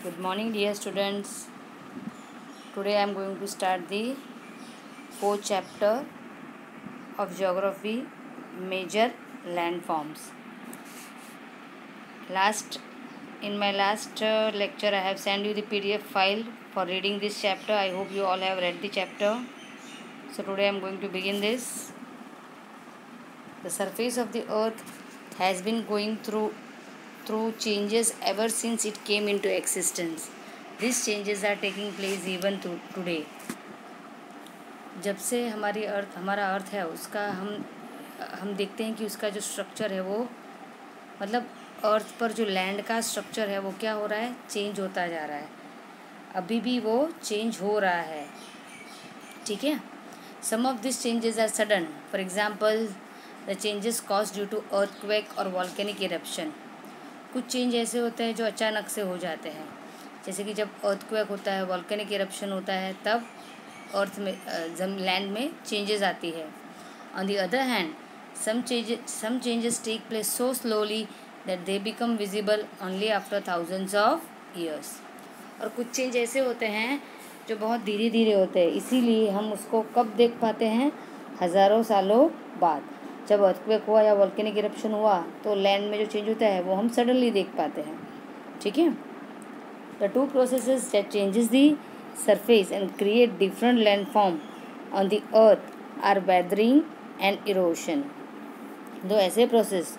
Good morning, dear students. Today I am going to start the fourth chapter of Geography, Major Landforms. In my last lecture, I have sent you the PDF file for reading this chapter. I hope you all have read the chapter. So today I am going to begin this. The surface of the earth has been going through changes ever since it came into existence. These changes are taking place even today. जब से हमारा अर्थ है उसका हम देखते हैं कि उसका जो स्ट्रक्चर है वो मतलब अर्थ पर जो लैंड का स्ट्रक्चर है वो क्या हो रहा है, चेंज होता जा रहा है. अभी भी वो चेंज हो रहा है. ठीक है. Some of this changes are sudden. For example the changes cause due to earthquake और वॉल्केनिक इरप्शन. कुछ चेंज ऐसे होते हैं जो अचानक से हो जाते हैं, जैसे कि जब अर्थक्वेक होता है, वॉल्केनिक इरप्शन होता है, तब अर्थ में लैंड में चेंजेस आती है. On the other hand some changes take place so slowly that they become visible only after thousands of years. और कुछ चेंज ऐसे होते हैं जो बहुत धीरे धीरे होते हैं, इसीलिए हम उसको कब देख पाते हैं, हज़ारों सालों बाद. जब अर्थक्वेक हुआ या वॉल्केनिक इरप्शन हुआ तो लैंड में जो चेंज होता है वो हम सडनली देख पाते हैं. ठीक है. The two processes that changes the surface and create different landform on the earth are weathering and erosion. दो ऐसे प्रोसेस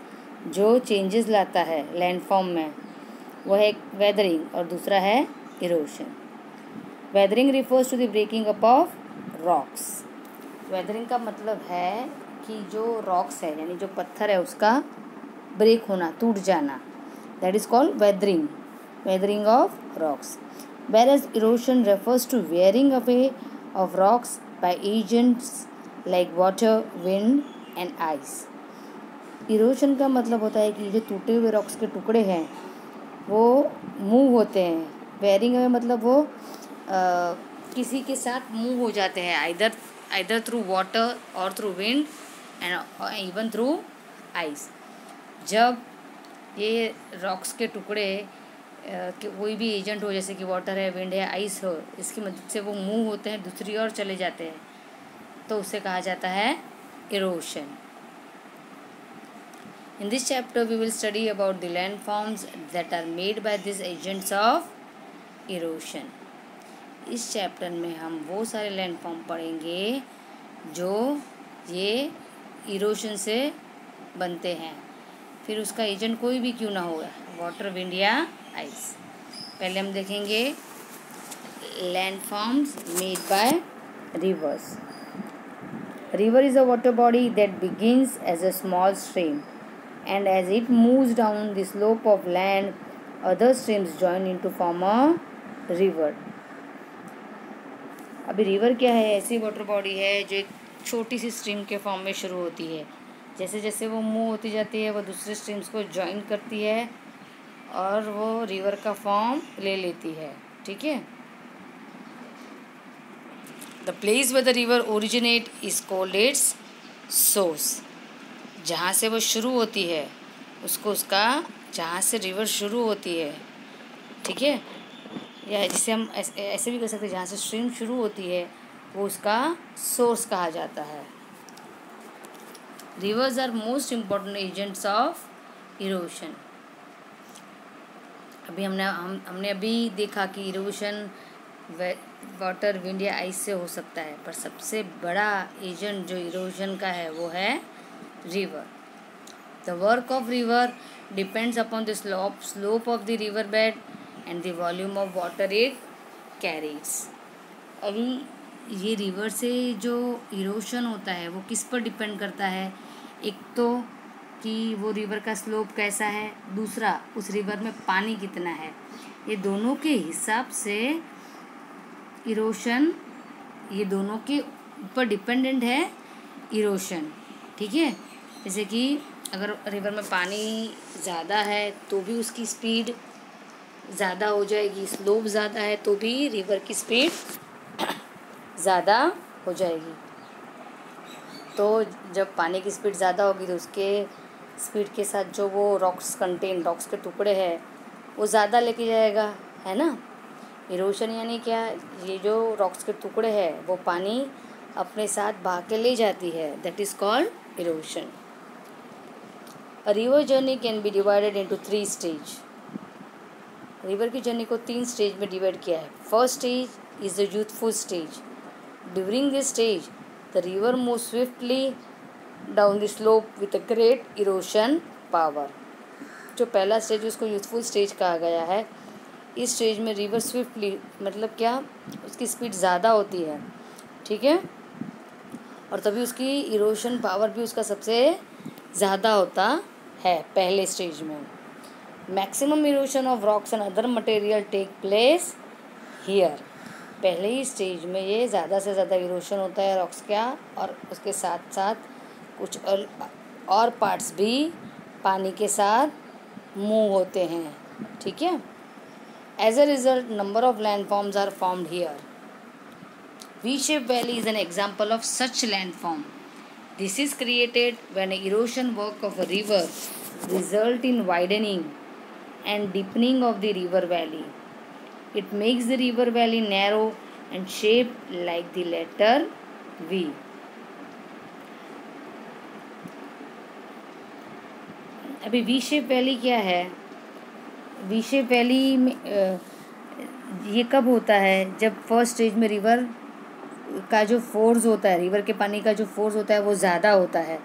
जो चेंजेस लाता है लैंडफॉर्म में, वो है वेदरिंग और दूसरा है erosion. Weathering refers to the breaking up of rocks. Weathering का मतलब है कि जो रॉक्स है यानी जो पत्थर है उसका ब्रेक होना, टूट जाना, that is called weathering of rocks. Whereas erosion refers to wearing away of rocks by agents like water, wind and ice. Erosion का मतलब होता है कि जो टूटे हुए रॉक्स के टुकड़े हैं वो मूव होते हैं. वेयरिंग अवे मतलब वो किसी के साथ मूव हो जाते हैं, आइदर थ्रू वाटर और through wind and even through ice. जब ये रॉक्स के टुकड़े कि कोई भी एजेंट हो, जैसे कि वाटर है, विंड है, आइस हो, इसकी मदद से वो मूव होते हैं, दूसरी ओर चले जाते हैं, तो उसे कहा जाता है erosion. In this chapter we will study about the land forms that are made by this agents of erosion. इस चैप्टर में हम वो सारे लैंड फॉर्म पढ़ेंगे जो ये इरोशन से बनते हैं, फिर उसका एजेंट कोई भी क्यों ना होगा, वाटर, विंड या आइस. पहले हम देखेंगे land forms made by rivers. River is a water body that begins as a small stream and as it moves down the slope of land other streams join into form a river. अभी river क्या है, ऐसी water body है जो एक छोटी सी stream के form में शुरू होती है. जैसे जैसे वो मूव होती जाती है वो दूसरे स्ट्रीम्स को ज्वाइन करती है और वो रिवर का फॉर्म ले लेती है. ठीक है. The place where the river originate is called its source. जहाँ से वो शुरू होती है उसको उसका, जहाँ से रिवर शुरू होती है, ठीक है, या जिसे हम ऐसे भी कह सकते हैं, जहाँ से स्ट्रीम शुरू होती है वो उसका सोर्स कहा जाता है. Rivers are most important agents of erosion. अभी हमने अभी देखा कि इरोशन वाटर, विंड या आइस से हो सकता है, पर सबसे बड़ा एजेंट जो इरोशन का है वो है river. The work of river depends upon the slope of the river bed and the volume of water it carries. अभी ये रिवर से जो इरोशन होता है वो किस पर डिपेंड करता है, एक तो कि वो रिवर का स्लोप कैसा है, दूसरा उस रिवर में पानी कितना है. ये दोनों के हिसाब से इरोशन, ये दोनों के ऊपर डिपेंडेंट है इरोशन. ठीक है. जैसे कि अगर रिवर में पानी ज़्यादा है तो भी उसकी स्पीड ज़्यादा हो जाएगी, स्लोप ज़्यादा है तो भी रिवर की स्पीड ज़्यादा हो जाएगी. तो जब पानी की स्पीड ज़्यादा होगी तो उसके स्पीड के साथ जो वो रॉक्स के टुकड़े हैं वो ज़्यादा लेके जाएगा, है ना। इरोशन यानी क्या, ये जो रॉक्स के टुकड़े हैं वो पानी अपने साथ बहा के ले जाती है, that is called erosion. A river journey can be divided into 3 stage. River की जर्नी को 3 स्टेज में डिवाइड किया है। First stage is the youthful stage. During this stage the river move swiftly down the slope with a great erosion power. जो पहला stage उसको youthful stage कहा गया है। इस स्टेज में रिवर स्विफ्टली मतलब क्या, उसकी स्पीड ज़्यादा होती है, ठीक है, और तभी उसकी इरोशन पावर भी उसका सबसे ज़्यादा होता है पहले स्टेज में। Maximum erosion of rocks and other material take place here. पहले ही स्टेज में ये ज़्यादा से ज़्यादा इरोशन होता है रॉक्स का, और उसके साथ साथ कुछ और पार्ट्स भी पानी के साथ मूव होते हैं, ठीक है। As a result number of landforms are formed here. V-shaped valley is an example of such landform. This is created when erosion work of a river result in widening and deepening of the river valley. It makes the river valley narrow and shaped like the letter V. अभी V shape valley क्या है? V shape valley में ये कब होता है? जब first stage में रिवर का जो फोर्स होता है, रिवर के पानी का जो फोर्स होता है वो ज़्यादा होता है।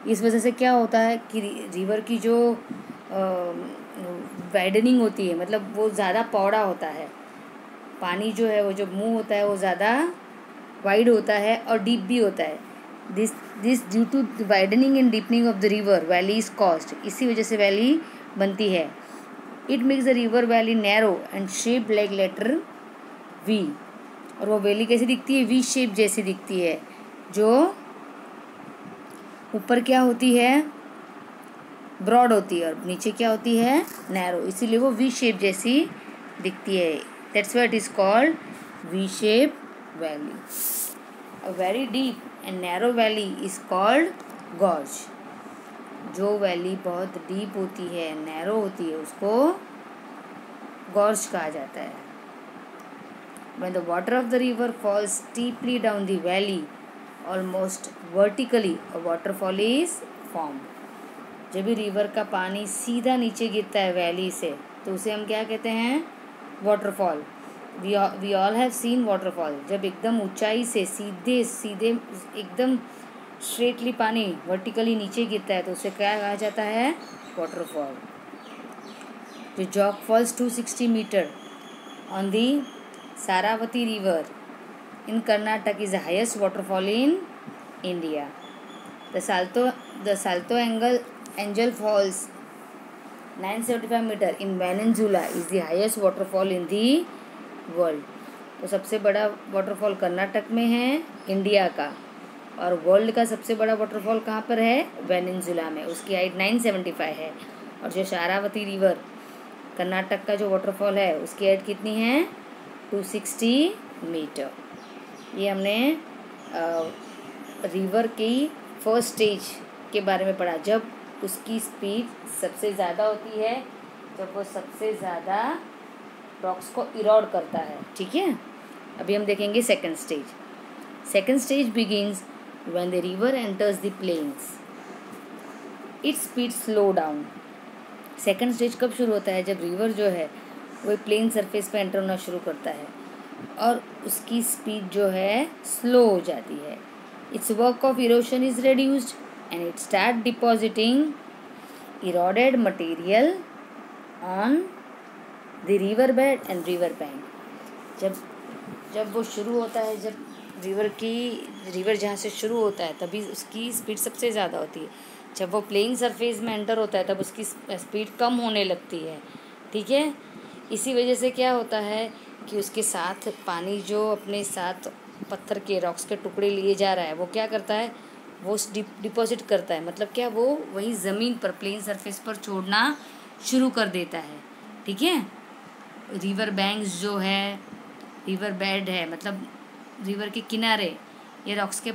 इस वजह से क्या होता है कि रिवर की जो वाइडनिंग होती है, मतलब वो ज़्यादा पौड़ा होता है, पानी जो है वो जो मूव होता है वो ज़्यादा वाइड होता है और डीप भी होता है। This due to widening and deepening of the river valley is caused. इसी वजह से वैली बनती है। It makes the river valley narrow and shape like letter V. और वो वैली कैसी दिखती है? वी शेप जैसी दिखती है, जो ऊपर क्या होती है? ब्रॉड होती है, और नीचे क्या होती है? नैरो। इसीलिए वो वी शेप जैसी दिखती है। That's why it is called V shape valley. A very deep and narrow valley is called gorge. जो वैली बहुत डीप होती है, नैरो होती है, उसको गॉर्ज कहा जाता है। When the water of the river falls steeply down the valley, almost vertically, a waterfall is formed. जब भी रिवर का पानी सीधा नीचे गिरता है वैली से, तो उसे हम क्या कहते हैं? Waterfall. We all have seen waterfall. जब एकदम ऊंचाई से सीधे सीधे एकदम स्ट्रेटली पानी वर्टिकली नीचे गिरता है तो उसे क्या कहा जाता है? वाटरफॉल। जो Jog falls 260 metre on the Saravati river in Karnataka is the highest waterfall in India. The Salto Angel Falls 975 meter in Venezuela is the highest waterfall in the world. तो सबसे बड़ा वाटरफॉल कर्नाटक में है, इंडिया का, और world का सबसे बड़ा वाटरफॉल कहाँ पर है? वेनेजुला में। उसकी हाइट 975 है। और जो शारावती रिवर कर्नाटक का जो वाटरफॉल है उसकी हाइट कितनी है? 260 मीटर। ये हमने रिवर की फर्स्ट स्टेज के बारे में पढ़ा, जब उसकी स्पीड सबसे ज़्यादा होती है, जब वो सबसे ज़्यादा रॉक्स को इरोड करता है, ठीक है। अभी हम देखेंगे second stage. Second stage begins when the river enters the plains, its speed slow down. Second stage कब शुरू होता है? जब रिवर जो है वो प्लेन सरफेस पे एंटर होना शुरू करता है और उसकी स्पीड जो है स्लो हो जाती है। It's work of erosion is reduced and it start depositing eroded material on the river bed and river bank. जब वो शुरू होता है, जब रिवर जहाँ से शुरू होता है तभी उसकी स्पीड सबसे ज़्यादा होती है। जब वो प्लेन सरफेस में एंटर होता है तब उसकी स्पीड कम होने लगती है, ठीक है। इसी वजह से क्या होता है कि उसके साथ पानी जो अपने साथ पत्थर के रॉक्स के टुकड़े लिए जा रहा है वो क्या करता है? वो डिपॉजिट करता है, मतलब क्या, वो वही ज़मीन पर प्लेन सरफेस पर छोड़ना शुरू कर देता है, ठीक है। रिवर बैंक्स जो है, रिवर बेड है, मतलब रिवर के किनारे ये रॉक्स के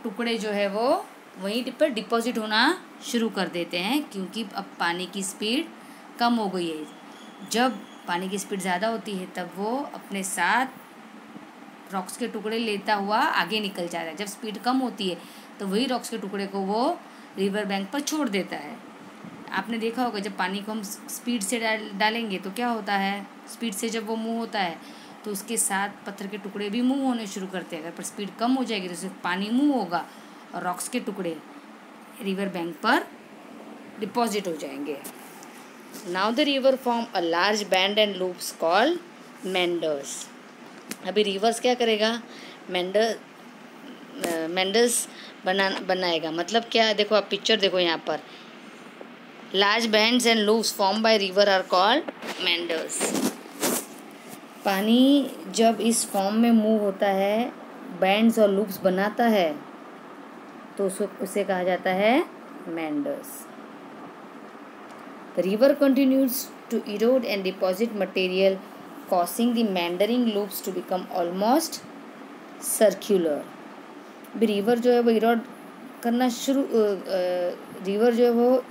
टुकड़े जो है वो वहीं पर डिपॉजिट होना शुरू कर देते हैं, क्योंकि अब पानी की स्पीड कम हो गई है। जब पानी की स्पीड ज़्यादा होती है तब वो अपने साथ रॉक्स के टुकड़े लेता हुआ आगे निकल जाता है। जब स्पीड कम होती है तो वही रॉक्स के टुकड़े को वो रिवर बैंक पर छोड़ देता है। आपने देखा होगा जब पानी को हम स्पीड से डालेंगे तो क्या होता है, स्पीड से जब वो मूव होता है तो उसके साथ पत्थर के टुकड़े भी मूव होने शुरू करते हैं। अगर पर स्पीड कम हो जाएगी तो सिर्फ पानी मूव होगा और रॉक्स के टुकड़े रिवर बैंक पर डिपॉजिट हो जाएंगे। Now the river form a large band and loops called meanders. अभी रिवर्स क्या करेगा, मेंडर्स बनाएगा। मतलब क्या, देखो आप पिक्चर देखो यहाँ पर, large bends and loops form by river are called meanders. पानी जब इस फॉर्म में मूव होता है, बैंड्स और लूप्स बनाता है, तो उसे कहा जाता है meanders. The river continues to erode and deposit material, causing the meandering loops to become almost circular. भी रिवर जो है वो इरोड करना रिवर जो है वो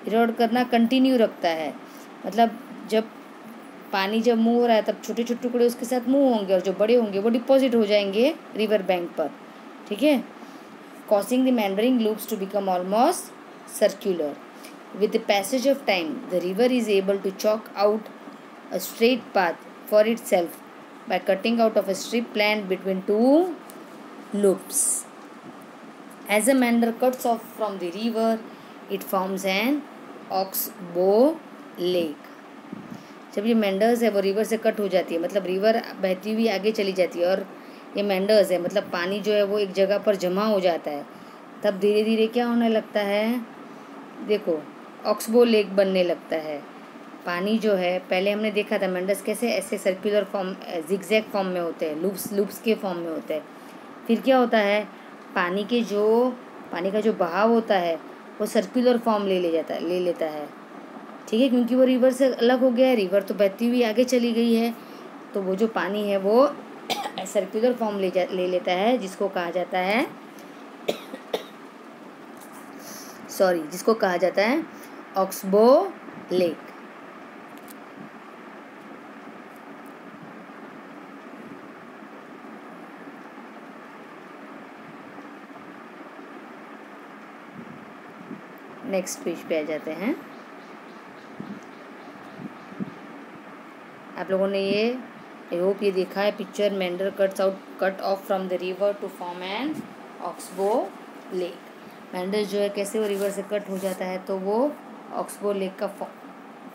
इरोड करना कंटिन्यू रखता है। मतलब जब पानी जब मूव हो रहा है तब छोटे छोटे टुकड़े उसके साथ मूव होंगे और जो बड़े होंगे वो डिपॉजिट हो जाएंगे रिवर बैंक पर, ठीक है। causing the meandering loops to become almost circular. With the passage of time, the river is able to chalk out a straight path for itself by cutting out of a strip planned between two loops. As a meander cuts off from the river, it forms an oxbow lake. जब ये meanders है वो river से cut हो जाती है, मतलब river बहती हुई आगे चली जाती है और ये मेंडर्स है, मतलब पानी जो है वो एक जगह पर जमा हो जाता है, तब धीरे धीरे क्या होने लगता है, देखो ऑक्सबो लेक बनने लगता है। पानी जो है, पहले हमने देखा था मेंडर्स कैसे ऐसे सर्कुलर फॉर्म, जिगजैग फॉर्म में होते हैं, लूप्स के फॉर्म में होते हैं। फिर क्या होता है, पानी का जो बहाव होता है वो सर्कुलर फॉर्म ले लेता है, ठीक है, क्योंकि वो रिवर से अलग हो गया है, रिवर तो बहती हुई आगे चली गई है, तो वो जो पानी है वो सर्कुलर फॉर्म ले लेता है, जिसको कहा जाता है ऑक्सबो लेक। नेक्स्ट पेज पे आ जाते हैं। आप लोगों ने आई होप ये देखा है picture, meander cut off from the river to form an oxbow lake. Meander जो है कैसे वो रिवर से कट हो जाता है तो वो ऑक्सबो लेक का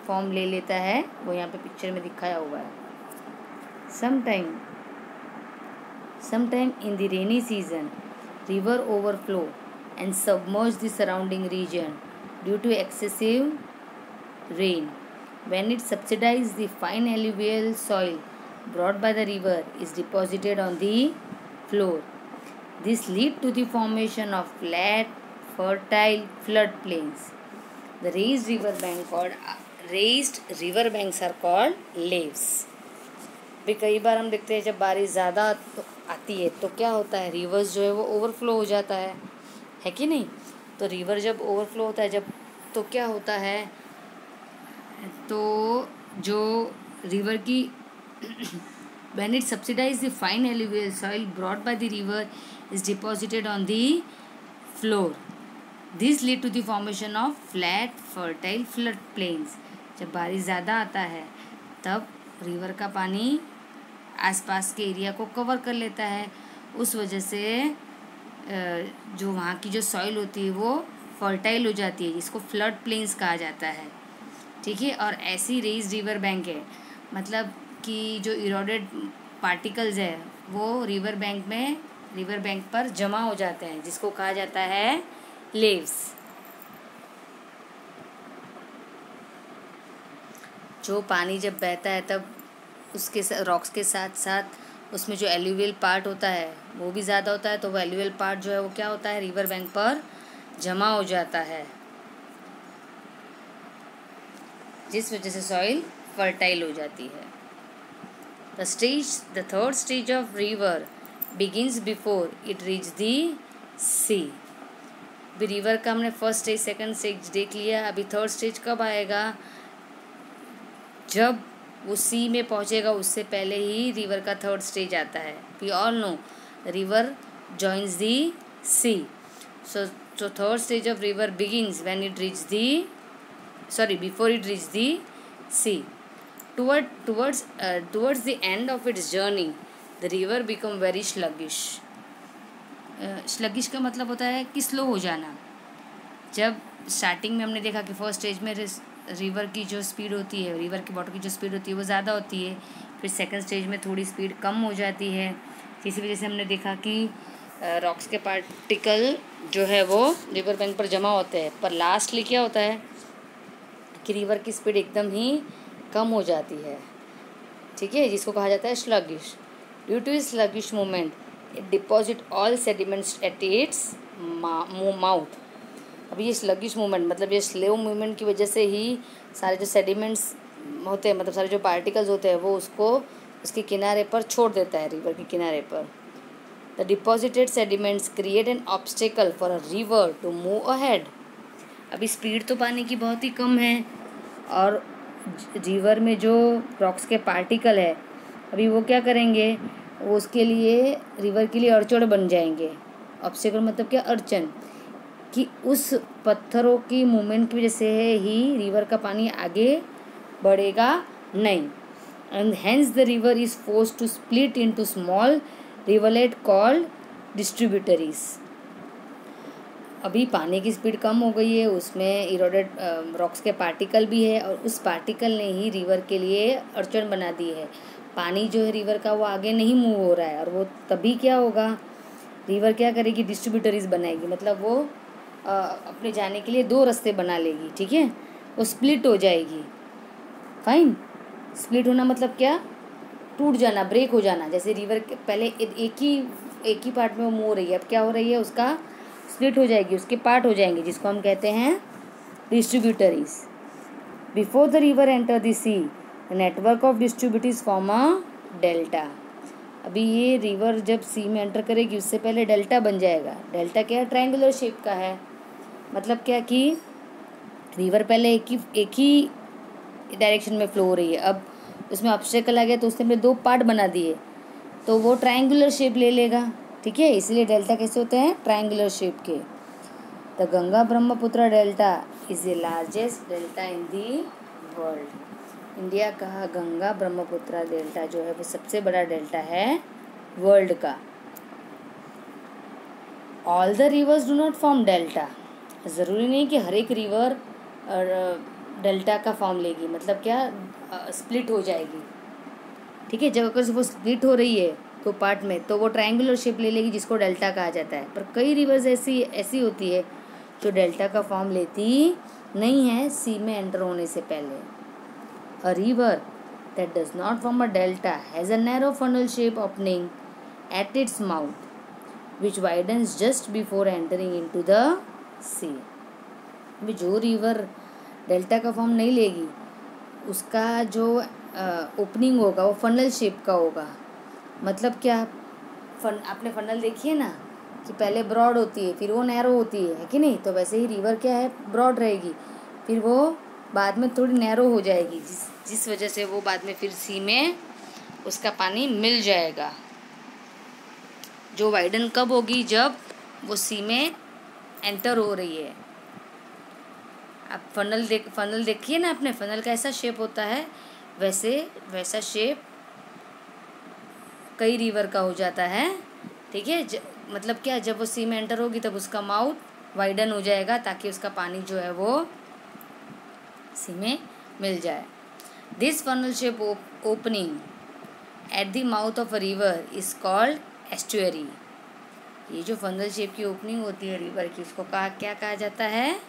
फॉर्म ले लेता है, वो यहाँ पे पिक्चर में दिखाया हुआ है। sometime in the rainy season, river overflow and submerge the surrounding region due to excessive rain. When it subsides, the fine alluvial soil brought by the river is deposited on the floor. This leads to the formation of flat, fertile floodplains. The raised river banks are called laves. भी कई बार हम देखते हैं जब बारिश ज़्यादा आती है तो क्या होता है, रिवर्स जो है वो ओवरफ्लो हो जाता है कि नहीं। तो रिवर जब ओवरफ्लो होता है जब, तो क्या होता है, तो जो रिवर की when it subsidize the fine alluvial soil brought by the river is deposited on the floor. This lead to the formation of flat fertile flood plains. जब बारिश ज़्यादा आता है तब रिवर का पानी आसपास के एरिया को कवर कर लेता है, उस वजह से जो वहाँ की जो सॉइल होती है वो फर्टाइल हो जाती है, जिसको फ्लड प्लेन्स कहा जाता है, ठीक है। और ऐसी रेज रिवर बैंक है, मतलब कि जो इरोडेड पार्टिकल्स है वो रिवर बैंक पर जमा हो जाते हैं, जिसको कहा जाता है लेव्स। जो पानी जब बहता है तब उसके रॉक्स के साथ साथ उसमें जो एल्यूवियल पार्ट होता है वो भी ज़्यादा होता है, तो वो एल्यूवियल पार्ट जो है वो क्या होता है, रिवर बैंक पर जमा हो जाता है, जिस वजह से सॉइल फर्टाइल हो जाती है। The third stage of river begins before it reach the sea. अभी रिवर का हमने फर्स्ट स्टेज सेकंड स्टेज देख लिया, अभी थर्ड स्टेज कब आएगा, जब वो सी में पहुँचेगा उससे पहले ही रिवर का थर्ड स्टेज आता है. We all know river joins the sea. So third stage of river begins when it reaches before it reaches the sea. Towards the end of its journey, the river become very sluggish. Sluggish का मतलब होता है कि slow हो जाना. जब starting में हमने देखा कि फर्स्ट स्टेज में रिवर की जो स्पीड होती है, रिवर के वाटर की जो स्पीड होती है वो ज़्यादा होती है. फिर सेकंड स्टेज में थोड़ी स्पीड कम हो जाती है. इसी वजह से हमने देखा कि रॉक्स के पार्टिकल जो है वो रिवर बैंक पर जमा होते हैं. पर लास्टली क्या होता है कि रिवर की स्पीड एकदम ही कम हो जाती है. ठीक है, जिसको कहा जाता है sluggish. Due to sluggish movement it deposit all sediments at its mouth. अभी ये स्लगिश मूवमेंट मतलब ये स्लो मूवमेंट की वजह से ही सारे जो सेडिमेंट्स होते हैं, मतलब सारे जो पार्टिकल्स होते हैं वो उसको उसके किनारे पर छोड़ देता है, रिवर के किनारे पर. The deposited sediments create an obstacle for a river to move ahead. अभी स्पीड तो पानी की बहुत ही कम है और रिवर में जो रॉक्स के पार्टिकल है अभी वो क्या करेंगे, वो उसके लिए रिवर के लिए अड़चन बन जाएंगे. ऑब्स्टेकल मतलब क्या, अड़चन, कि उस पत्थरों की मूवमेंट की वजह से ही रिवर का पानी आगे बढ़ेगा नहीं. And hence the river is forced to split into small rivulet called distributaries. अभी पानी की स्पीड कम हो गई है, उसमें इरोडेड रॉक्स के पार्टिकल भी है और उस पार्टिकल ने ही रिवर के लिए अड़चन बना दी है. पानी जो है रिवर का वो आगे नहीं मूव हो रहा है और वो तभी क्या होगा, रिवर क्या करेगी, डिस्ट्रीब्यूटरीज बनाएगी. मतलब वो अपने जाने के लिए दो रास्ते बना लेगी. ठीक है, वो स्प्लिट हो जाएगी. फाइन. स्प्लिट होना मतलब क्या, टूट जाना, ब्रेक हो जाना. जैसे रिवर के पहले एक ही पार्ट में वो मूव हो रही है, अब क्या हो रही है, उसका स्प्लिट हो जाएगी, उसके पार्ट हो जाएंगे, जिसको हम कहते हैं distributaries. Before the river enter the sea network of distributaries form a delta. अभी ये रिवर जब सी में एंटर करेगी उससे पहले डेल्टा बन जाएगा. डेल्टा क्या है, ट्रायंगुलर शेप का है. मतलब क्या कि रिवर पहले एक ही डायरेक्शन में फ्लो हो रही है, अब उसमें ऑब्स्टेकल आ गया तो उसने अपने दो पार्ट बना दिए तो वो ट्रायंगुलर शेप ले लेगा. ठीक है, इसलिए डेल्टा कैसे होते हैं, ट्रायंगुलर शेप के. The Ganga Brahmaputra delta is the largest delta in the world. India का गंगा ब्रह्मपुत्र डेल्टा जो है वो सबसे बड़ा डेल्टा है वर्ल्ड का. All the reverse do not form delta. ज़रूरी नहीं कि हर एक रिवर डेल्टा का फॉर्म लेगी. मतलब क्या, स्प्लिट हो जाएगी. ठीक है, जब अगर वो स्प्लिट हो रही है तो पार्ट में, तो वो ट्रायंगुलर शेप ले लेगी जिसको डेल्टा कहा जाता है. पर कई रिवर्स ऐसी होती है जो डेल्टा का फॉर्म लेती नहीं है सी में एंटर होने से पहले. A river that does not form a delta has a narrow funnel shape opening at its mouth which widens just before entering into the sea. अभी जो रिवर डेल्टा का फॉर्म नहीं लेगी उसका जो ओपनिंग होगा वो फनल शेप का होगा. मतलब क्या, आपने फनल देखी है ना कि पहले ब्रॉड होती है फिर वो नैरो होती है कि नहीं. तो वैसे ही रिवर क्या है, ब्रॉड रहेगी फिर वो बाद में थोड़ी नैरो हो जाएगी, जिस वजह से वो बाद में फिर सी में उसका पानी मिल जाएगा. जो वाइडन कब होगी, जब वो सी में एंटर हो रही है. आप फनल देखिए ना आपने, फनल का ऐसा शेप होता है, वैसा शेप कई रिवर का हो जाता है. ठीक है, मतलब क्या, जब वो सी में एंटर होगी तब उसका माउथ वाइडन हो जाएगा ताकि उसका पानी जो है वो सी में मिल जाए. This funnel shape opening at the mouth of a river is called estuary. ये जो फनल शेप की ओपनिंग होती है रिवर की, उसको क्या कहा जाता है,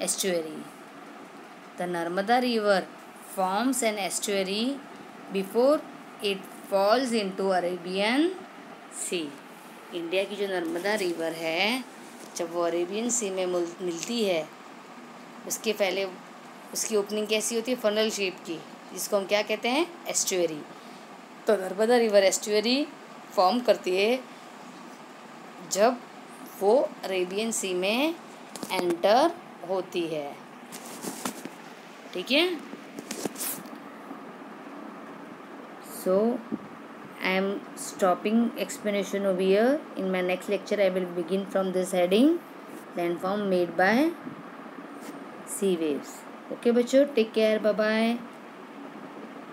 estuary. The Narmada river forms an estuary before it falls into Arabian sea. India की जो नर्मदा रिवर है जब वो अरेबियन सी में मिलती है उसके पहले उसकी ओपनिंग कैसी होती है, फनल शेप की, जिसको हम क्या कहते हैं, एस्टुअरी. तो नर्मदा रिवर एस्टुअरी फॉर्म करती है जब वो अरेबियन सी में एंटर होती है. ठीक है, So I am stopping explanation over here. In my next lecture I will begin from this heading, landform made by sea waves. Okay बच्चों, take care, bye bye.